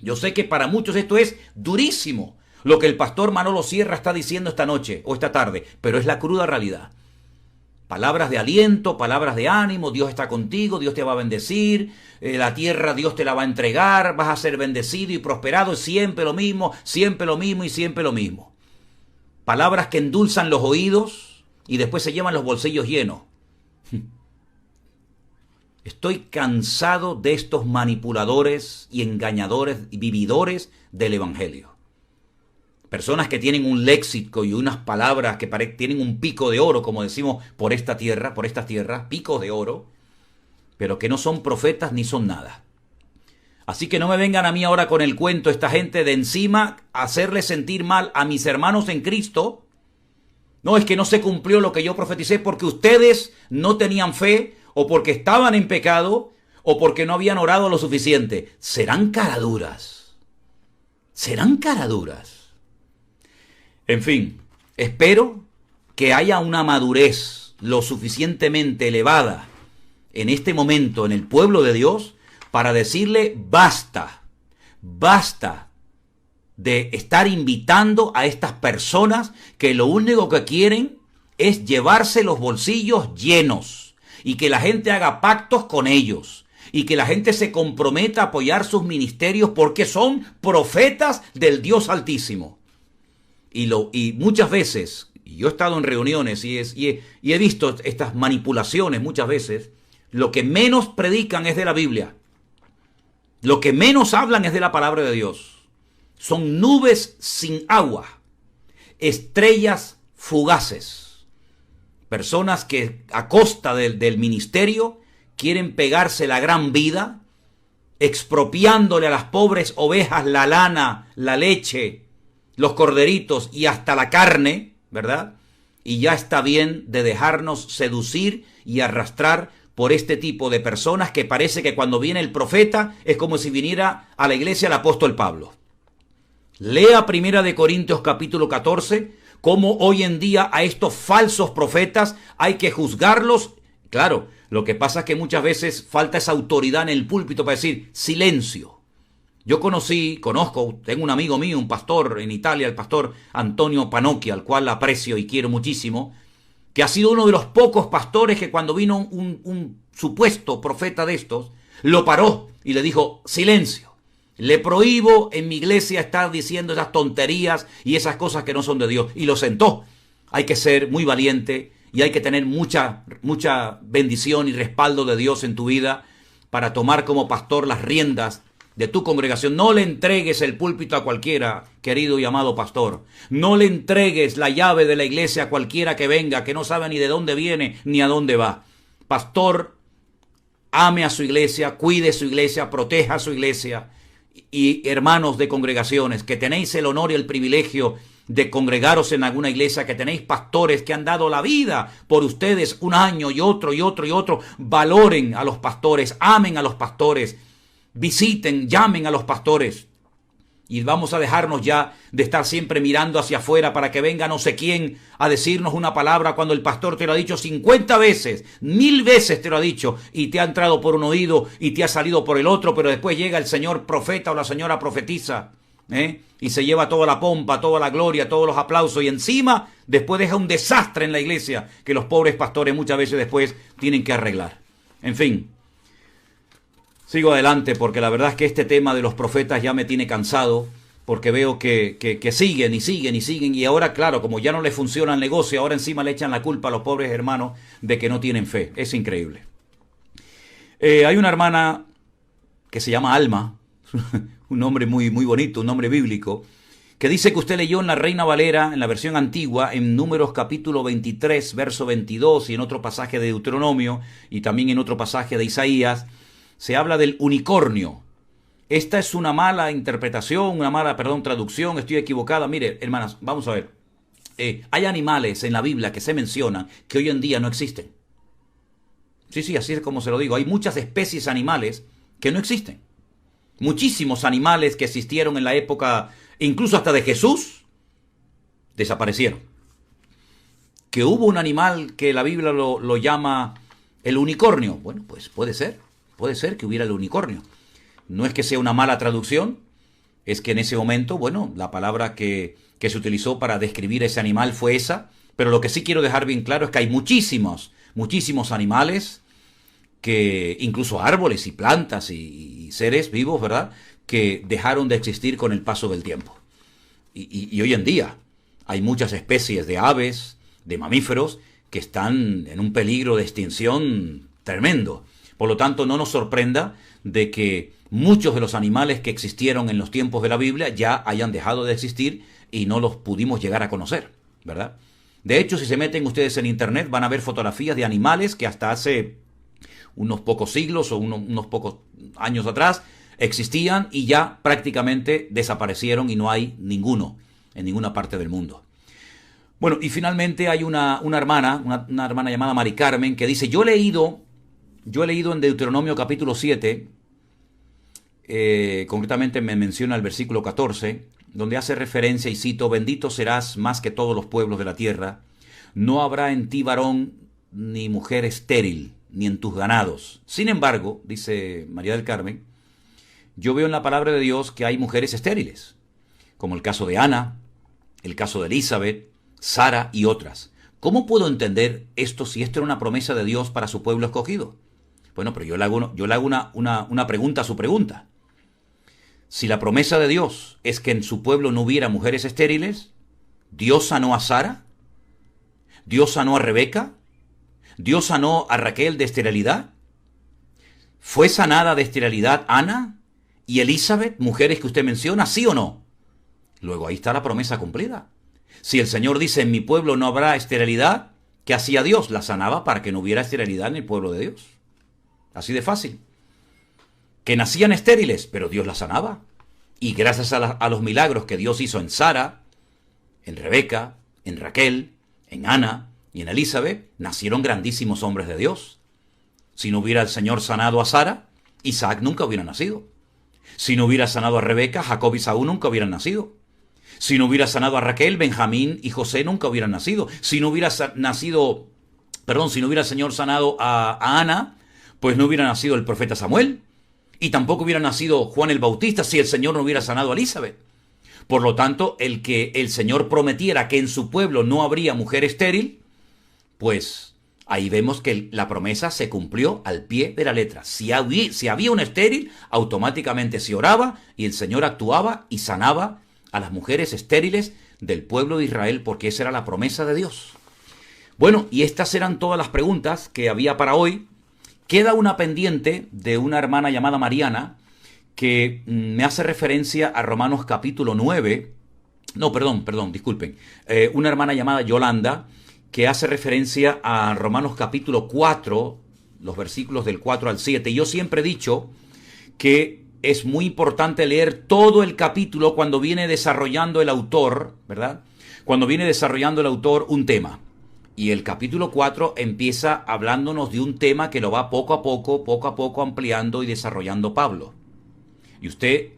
Yo sé que para muchos esto es durísimo, lo que el pastor Manolo Sierra está diciendo esta noche o esta tarde, pero es la cruda realidad. Palabras de aliento, palabras de ánimo, Dios está contigo, Dios te va a bendecir, la tierra Dios te la va a entregar, vas a ser bendecido y prosperado, siempre lo mismo y siempre lo mismo. Palabras que endulzan los oídos y después se llevan los bolsillos llenos. Estoy cansado de estos manipuladores y engañadores y vividores del evangelio. Personas que tienen un léxico y unas palabras que tienen un pico de oro, como decimos por estas tierras, picos de oro, pero que no son profetas ni son nada. Así que no me vengan a mí ahora con el cuento esta gente de encima, hacerle sentir mal a mis hermanos en Cristo. No, es que no se cumplió lo que yo profeticé porque ustedes no tenían fe, o porque estaban en pecado, o porque no habían orado lo suficiente. Serán caraduras. Serán caraduras. En fin, espero que haya una madurez lo suficientemente elevada en este momento en el pueblo de Dios para decirle basta de estar invitando a estas personas que lo único que quieren es llevarse los bolsillos llenos y que la gente haga pactos con ellos y que la gente se comprometa a apoyar sus ministerios porque son profetas del Dios Altísimo. Y muchas veces, y yo he estado en reuniones y he visto estas manipulaciones muchas veces, lo que menos predican es de la Biblia. Lo que menos hablan es de la palabra de Dios. Son nubes sin agua, estrellas fugaces. Personas que a costa del ministerio quieren pegarse la gran vida, expropiándole a las pobres ovejas la lana, la leche, los corderitos y hasta la carne, ¿verdad? Y ya está bien de dejarnos seducir y arrastrar por este tipo de personas que parece que cuando viene el profeta es como si viniera a la iglesia el apóstol Pablo. Lea 1 Corintios capítulo 14, cómo hoy en día a estos falsos profetas hay que juzgarlos. Claro, lo que pasa es que muchas veces falta esa autoridad en el púlpito para decir silencio. Yo tengo un amigo mío, un pastor en Italia, el pastor Antonio Panocchia, al cual aprecio y quiero muchísimo, que ha sido uno de los pocos pastores que cuando vino un supuesto profeta de estos, lo paró y le dijo, silencio, le prohíbo en mi iglesia estar diciendo esas tonterías y esas cosas que no son de Dios. Y lo sentó. Hay que ser muy valiente y hay que tener mucha bendición y respaldo de Dios en tu vida para tomar como pastor las riendas de tu congregación. No le entregues el púlpito a cualquiera, querido y amado pastor. No le entregues la llave de la iglesia a cualquiera que venga, que no sabe ni de dónde viene ni a dónde va. Pastor, ame a su iglesia, cuide su iglesia, proteja su iglesia. Y hermanos de congregaciones, que tenéis el honor y el privilegio de congregaros en alguna iglesia, que tenéis pastores que han dado la vida por ustedes un año y otro y otro y otro, valoren a los pastores, amen a los pastores, visiten, llamen a los pastores. Y vamos a dejarnos ya de estar siempre mirando hacia afuera para que venga no sé quién a decirnos una palabra cuando el pastor te lo ha dicho 50 veces, 1000 veces te lo ha dicho y te ha entrado por un oído y te ha salido por el otro, pero después llega el señor profeta o la señora profetisa, y se lleva toda la pompa, toda la gloria, todos los aplausos y encima después deja un desastre en la iglesia que los pobres pastores muchas veces después tienen que arreglar. En fin. Sigo adelante porque la verdad es que este tema de los profetas ya me tiene cansado porque veo que siguen y siguen y siguen y ahora, claro, como ya no les funciona el negocio, ahora encima le echan la culpa a los pobres hermanos de que no tienen fe. Es increíble. Hay una hermana que se llama Alma, un nombre muy, muy bonito, un nombre bíblico, que dice que usted leyó en la Reina Valera, en la versión antigua, en Números capítulo 23, verso 22 y en otro pasaje de Deuteronomio y también en otro pasaje de Isaías, se habla del unicornio. Esta es una mala interpretación, traducción, estoy equivocada. Mire, hermanas, vamos a ver. Hay animales en la Biblia que se mencionan que hoy en día no existen. Sí, así es como se lo digo. Hay muchas especies animales que no existen. Muchísimos animales que existieron en la época, incluso hasta de Jesús, desaparecieron. Que hubo un animal que la Biblia lo llama el unicornio. Bueno, pues puede ser. Puede ser que hubiera el unicornio. No es que sea una mala traducción, es que en ese momento, bueno, la palabra que se utilizó para describir ese animal fue esa, pero lo que sí quiero dejar bien claro es que hay muchísimos animales, que incluso árboles y plantas y seres vivos, ¿verdad?, que dejaron de existir con el paso del tiempo. Y hoy en día hay muchas especies de aves, de mamíferos, que están en un peligro de extinción tremendo. Por lo tanto, no nos sorprenda de que muchos de los animales que existieron en los tiempos de la Biblia ya hayan dejado de existir y no los pudimos llegar a conocer, ¿verdad? De hecho, si se meten ustedes en internet, van a ver fotografías de animales que hasta hace unos pocos siglos o unos pocos años atrás existían y ya prácticamente desaparecieron y no hay ninguno en ninguna parte del mundo. Bueno, y finalmente hay una hermana llamada Mari Carmen que dice, yo he leído en Deuteronomio capítulo 7, concretamente me menciona el versículo 14, donde hace referencia y cito, bendito serás más que todos los pueblos de la tierra, no habrá en ti varón ni mujer estéril, ni en tus ganados. Sin embargo, dice María del Carmen, yo veo en la palabra de Dios que hay mujeres estériles, como el caso de Ana, el caso de Elizabeth, Sara y otras. ¿Cómo puedo entender esto si esto era una promesa de Dios para su pueblo escogido? Bueno, pero yo le hago una pregunta a su pregunta. Si la promesa de Dios es que en su pueblo no hubiera mujeres estériles, ¿Dios sanó a Sara? ¿Dios sanó a Rebeca? ¿Dios sanó a Raquel de esterilidad? ¿Fue sanada de esterilidad Ana y Elizabeth, mujeres que usted menciona, sí o no? Luego ahí está la promesa cumplida. Si el Señor dice, en mi pueblo no habrá esterilidad, ¿qué hacía Dios? La sanaba para que no hubiera esterilidad en el pueblo de Dios. Así de fácil. Que nacían estériles, pero Dios las sanaba. Y gracias a los milagros que Dios hizo en Sara, en Rebeca, en Raquel, en Ana y en Elizabeth, nacieron grandísimos hombres de Dios. Si no hubiera el Señor sanado a Sara, Isaac nunca hubiera nacido. Si no hubiera sanado a Rebeca, Jacob y Saúl nunca hubieran nacido. Si no hubiera sanado a Raquel, Benjamín y José nunca hubieran nacido. Si no hubiera el Señor sanado a Ana, pues no hubiera nacido el profeta Samuel. Y tampoco hubiera nacido Juan el Bautista si el Señor no hubiera sanado a Elizabeth. Por lo tanto, el que el Señor prometiera que en su pueblo no habría mujer estéril, pues ahí vemos que la promesa se cumplió al pie de la letra. Si había un estéril, automáticamente se oraba y el Señor actuaba y sanaba a las mujeres estériles del pueblo de Israel, porque esa era la promesa de Dios. Bueno, y estas eran todas las preguntas que había para hoy. Queda una pendiente de una hermana llamada Mariana, que me hace referencia a Romanos capítulo 9. No, perdón, disculpen. Una hermana llamada Yolanda, que hace referencia a Romanos capítulo 4, los versículos del 4 al 7. Yo siempre he dicho que es muy importante leer todo el capítulo cuando viene desarrollando el autor, ¿verdad? Cuando viene desarrollando el autor un tema. Y el capítulo 4 empieza hablándonos de un tema que lo va poco a poco ampliando y desarrollando Pablo. Y usted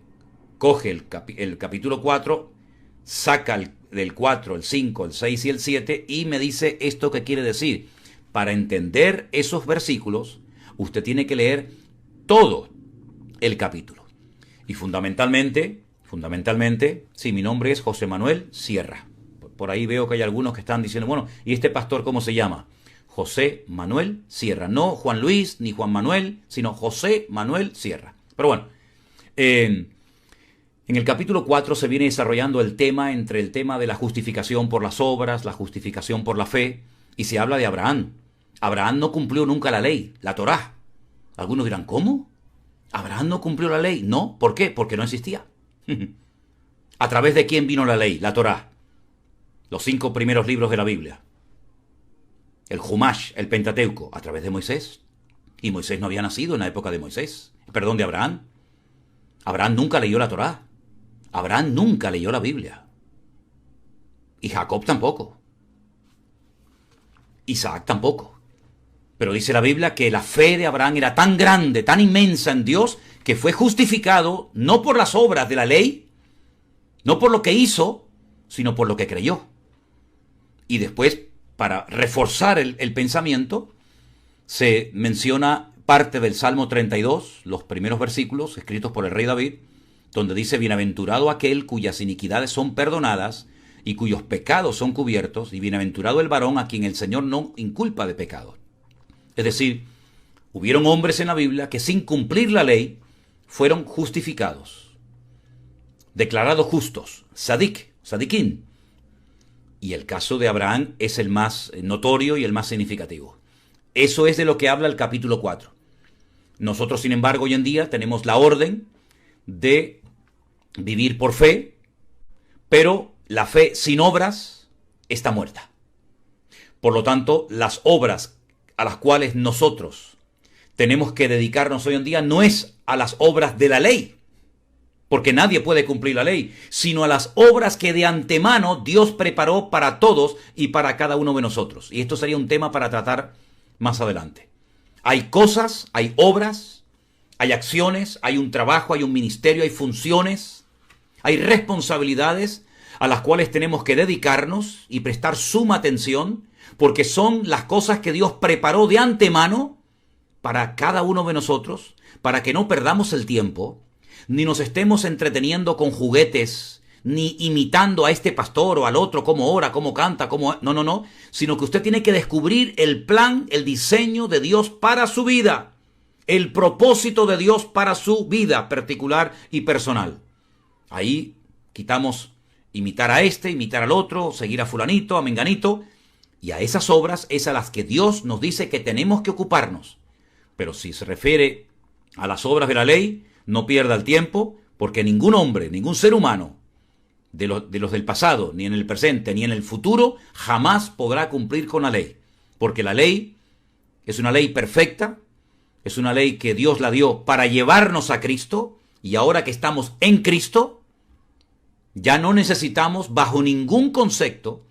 coge el capítulo 4, saca del 4, el 5, el 6 y el 7 y me dice esto que quiere decir. Para entender esos versículos, usted tiene que leer todo el capítulo. Y fundamentalmente, sí, mi nombre es José Manuel Sierra. Por ahí veo que hay algunos que están diciendo, bueno, ¿y este pastor cómo se llama? José Manuel Sierra. No Juan Luis ni Juan Manuel, sino José Manuel Sierra. Pero bueno, en el capítulo 4 se viene desarrollando entre el tema de la justificación por las obras, la justificación por la fe, y se habla de Abraham. Abraham no cumplió nunca la ley, la Torá. Algunos dirán, ¿cómo? ¿Abraham no cumplió la ley? No, ¿por qué? Porque no existía. ¿A través de quién vino la ley, la Torá? Los 5 primeros libros de la Biblia. El Jumash, el Pentateuco, a través de Moisés. Y Moisés no había nacido en la época de de Abraham. Abraham nunca leyó la Torá. Abraham nunca leyó la Biblia. Y Jacob tampoco. Isaac tampoco. Pero dice la Biblia que la fe de Abraham era tan grande, tan inmensa en Dios, que fue justificado no por las obras de la ley, no por lo que hizo, sino por lo que creyó. Y después, para reforzar el pensamiento, se menciona parte del Salmo 32, los primeros versículos escritos por el rey David, donde dice, bienaventurado aquel cuyas iniquidades son perdonadas y cuyos pecados son cubiertos, y bienaventurado el varón a quien el Señor no inculpa de pecado. Es decir, hubieron hombres en la Biblia que sin cumplir la ley fueron justificados, declarados justos, sadiquín. Y el caso de Abraham es el más notorio y el más significativo. Eso es de lo que habla el capítulo 4. Nosotros, sin embargo, hoy en día tenemos la orden de vivir por fe, pero la fe sin obras está muerta. Por lo tanto, las obras a las cuales nosotros tenemos que dedicarnos hoy en día no es a las obras de la ley, porque nadie puede cumplir la ley, sino a las obras que de antemano Dios preparó para todos y para cada uno de nosotros. Y esto sería un tema para tratar más adelante. Hay cosas, hay obras, hay acciones, hay un trabajo, hay un ministerio, hay funciones, hay responsabilidades a las cuales tenemos que dedicarnos y prestar suma atención, porque son las cosas que Dios preparó de antemano para cada uno de nosotros, para que no perdamos el tiempo, ni nos estemos entreteniendo con juguetes ni imitando a este pastor o al otro, cómo ora, cómo canta, cómo... No, sino que usted tiene que descubrir el plan, el diseño de Dios para su vida, el propósito de Dios para su vida particular y personal. Ahí quitamos imitar a este, imitar al otro, seguir a fulanito, a menganito, y a esas obras es a las que Dios nos dice que tenemos que ocuparnos. Pero si se refiere a las obras de la ley, no pierda el tiempo, porque ningún hombre, ningún ser humano, de los del pasado, ni en el presente, ni en el futuro, jamás podrá cumplir con la ley. Porque la ley es una ley perfecta, es una ley que Dios la dio para llevarnos a Cristo, y ahora que estamos en Cristo, ya no necesitamos, bajo ningún concepto,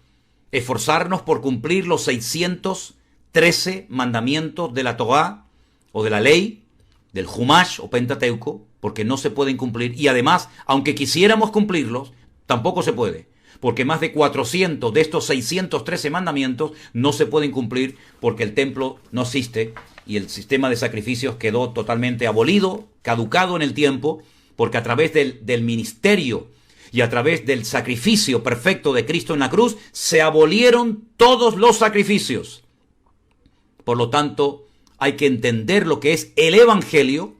esforzarnos por cumplir los 613 mandamientos de la Torá o de la ley, del Humash o Pentateuco, porque no se pueden cumplir. Y además, aunque quisiéramos cumplirlos, tampoco se puede, porque más de 400 de estos 613 mandamientos no se pueden cumplir porque el templo no existe y el sistema de sacrificios quedó totalmente abolido, caducado en el tiempo, porque a través del ministerio y a través del sacrificio perfecto de Cristo en la cruz, se abolieron todos los sacrificios. Por lo tanto, hay que entender lo que es el Evangelio,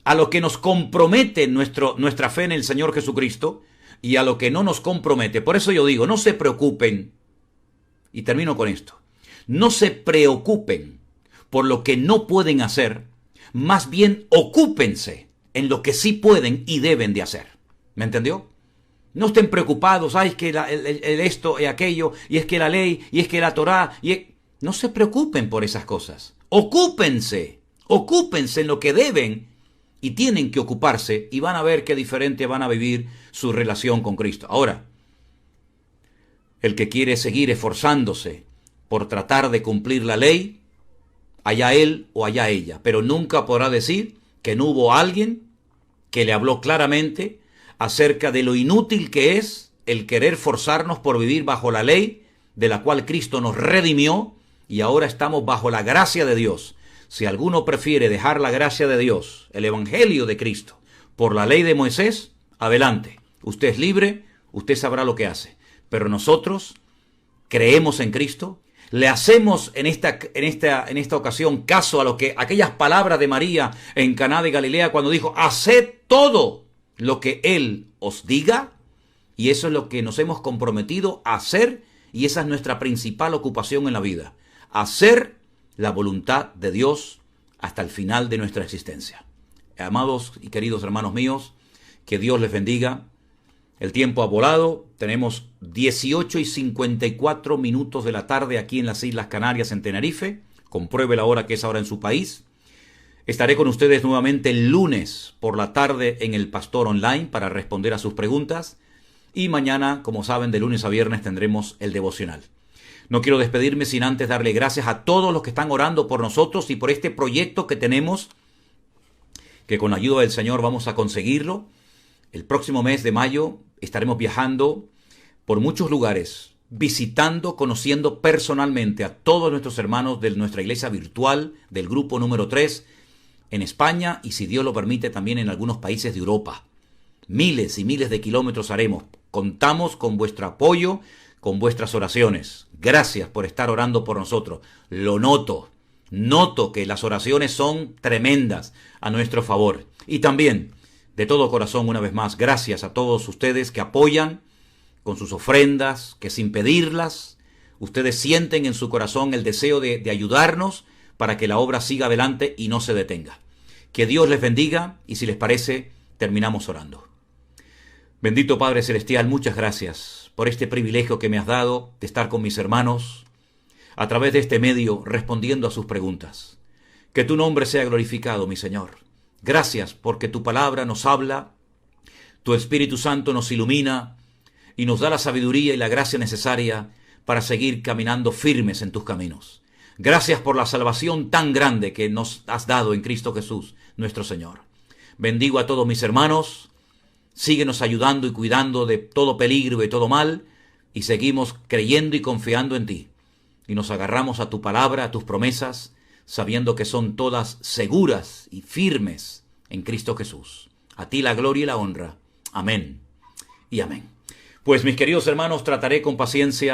a lo que nos compromete nuestra fe en el Señor Jesucristo y a lo que no nos compromete. Por eso yo digo, no se preocupen, y termino con esto, no se preocupen por lo que no pueden hacer, más bien ocúpense en lo que sí pueden y deben de hacer. ¿Me entendió? No estén preocupados, es que esto y aquello, y es que la ley, y es que la Torá, no se preocupen por esas cosas. Ocúpense en lo que deben y tienen que ocuparse, y van a ver qué diferente van a vivir su relación con Cristo. Ahora, el que quiere seguir esforzándose por tratar de cumplir la ley, allá él o allá ella, pero nunca podrá decir que no hubo alguien que le habló claramente acerca de lo inútil que es el querer forzarnos por vivir bajo la ley de la cual Cristo nos redimió y ahora estamos bajo la gracia de Dios. Si alguno prefiere dejar la gracia de Dios, el Evangelio de Cristo, por la ley de Moisés, adelante. Usted es libre, usted sabrá lo que hace. Pero nosotros creemos en Cristo, le hacemos en esta ocasión caso a lo que aquellas palabras de María en Caná de Galilea cuando dijo, haced todo lo que Él os diga, y eso es lo que nos hemos comprometido a hacer, y esa es nuestra principal ocupación en la vida, hacer la voluntad de Dios hasta el final de nuestra existencia. Amados y queridos hermanos míos, que Dios les bendiga. El tiempo ha volado, tenemos 18:54 de la tarde aquí en las Islas Canarias, en Tenerife. Compruebe la hora que es ahora en su país. Estaré con ustedes nuevamente el lunes por la tarde en el Pastor Online para responder a sus preguntas. Y mañana, como saben, de lunes a viernes tendremos el devocional. No quiero despedirme sin antes darle gracias a todos los que están orando por nosotros y por este proyecto que tenemos, que con la ayuda del Señor vamos a conseguirlo. El próximo mes de mayo estaremos viajando por muchos lugares, visitando, conociendo personalmente a todos nuestros hermanos de nuestra iglesia virtual, del grupo número 3, en España y, si Dios lo permite, también en algunos países de Europa. Miles y miles de kilómetros haremos. Contamos con vuestro apoyo, con vuestras oraciones. Gracias por estar orando por nosotros. Lo noto que las oraciones son tremendas a nuestro favor. Y también, de todo corazón, una vez más, gracias a todos ustedes que apoyan con sus ofrendas, que sin pedirlas, ustedes sienten en su corazón el deseo de ayudarnos para que la obra siga adelante y no se detenga. Que Dios les bendiga y, si les parece, terminamos orando. Bendito Padre Celestial, muchas gracias por este privilegio que me has dado de estar con mis hermanos a través de este medio respondiendo a sus preguntas. Que tu nombre sea glorificado, mi Señor. Gracias porque tu palabra nos habla, tu Espíritu Santo nos ilumina y nos da la sabiduría y la gracia necesaria para seguir caminando firmes en tus caminos. Gracias por la salvación tan grande que nos has dado en Cristo Jesús, nuestro Señor. Bendigo a todos mis hermanos, síguenos ayudando y cuidando de todo peligro y de todo mal, y seguimos creyendo y confiando en ti. Y nos agarramos a tu palabra, a tus promesas, sabiendo que son todas seguras y firmes en Cristo Jesús. A ti la gloria y la honra. Amén y amén. Pues mis queridos hermanos, trataré con paciencia